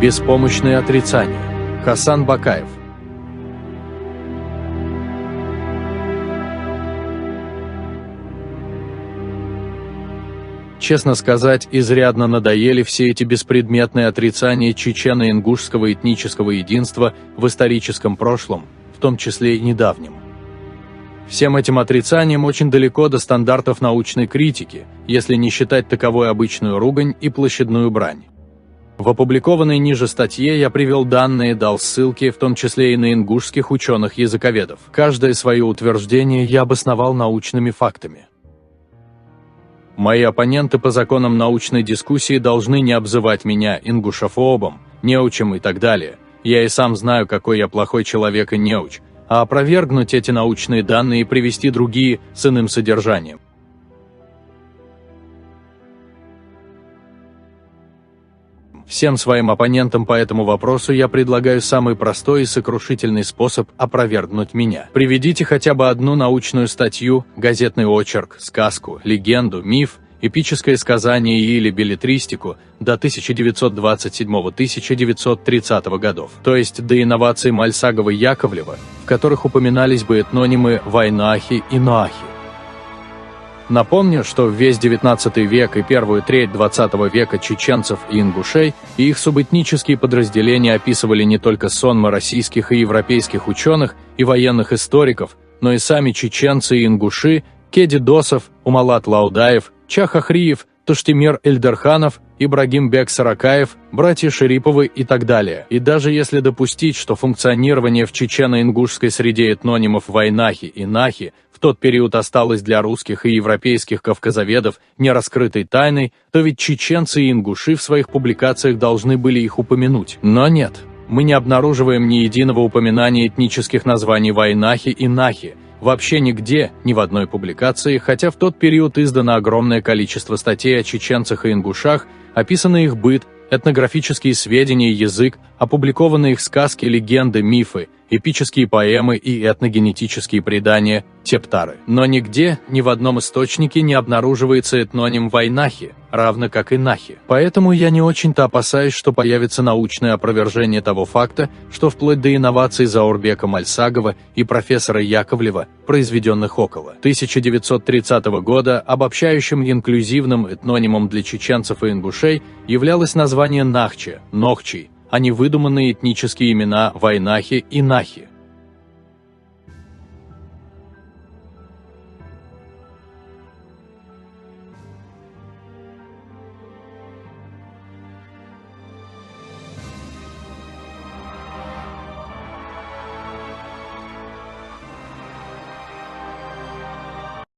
Беспомощное отрицание. Хасан Бакаев. Честно сказать, изрядно надоели все эти беспредметные отрицания чечено-ингушского этнического единства в историческом прошлом, в том числе и недавнем. Всем этим отрицаниям очень далеко до стандартов научной критики, если не считать таковой обычную ругань и площадную брань. В опубликованной ниже статье я привел данные, дал ссылки, в том числе и на ингушских ученых-языковедов. Каждое свое утверждение я обосновал научными фактами. Мои оппоненты по законам научной дискуссии должны не обзывать меня ингушофобом, неучем и так далее. Я и сам знаю, какой я плохой человек и неуч, а опровергнуть эти научные данные и привести другие с иным содержанием. Всем своим оппонентам по этому вопросу я предлагаю самый простой и сокрушительный способ опровергнуть меня. Приведите хотя бы одну научную статью, газетный очерк, сказку, легенду, миф, эпическое сказание или беллетристику до 1927-1930 годов, то есть до инноваций Мальсагова-Яковлева, в которых упоминались бы этнонимы Вайнахи и Нахи. Напомню, что весь XIX век и первую треть XX века чеченцев и ингушей и их субэтнические подразделения описывали не только сонмы российских и европейских ученых и военных историков, но и сами чеченцы и ингуши Кеди Досов, Умалат Лаудаев, Чах Ахриев, Таштимир Эльдарханов, Ибрагим Бек Саракаев, братья Шариповы и так далее. И даже если допустить, что функционирование в чечено-ингушской среде этнонимов Вайнахи и Нахи в тот период осталось для русских и европейских кавказоведов нераскрытой тайной, то ведь чеченцы и ингуши в своих публикациях должны были их упомянуть. Но нет, мы не обнаруживаем ни единого упоминания этнических названий Вайнахи и Нахи, вообще нигде, ни в одной публикации, хотя в тот период издано огромное количество статей о чеченцах и ингушах, описаны их быт, этнографические сведения и язык, опубликованы их сказки, легенды, мифы, эпические поэмы и этногенетические предания, тептары. Но нигде, ни в одном источнике не обнаруживается этноним Вайнахи, равно как и Нахи. Поэтому я не очень-то опасаюсь, что появится научное опровержение того факта, что вплоть до инноваций Заурбека Мальсагова и профессора Яковлева, произведенных около 1930 года, обобщающим инклюзивным этнонимом для чеченцев и ингушей являлось название Нахче, Нохчи, а не выдуманные этнические имена Вайнахи и Нахи.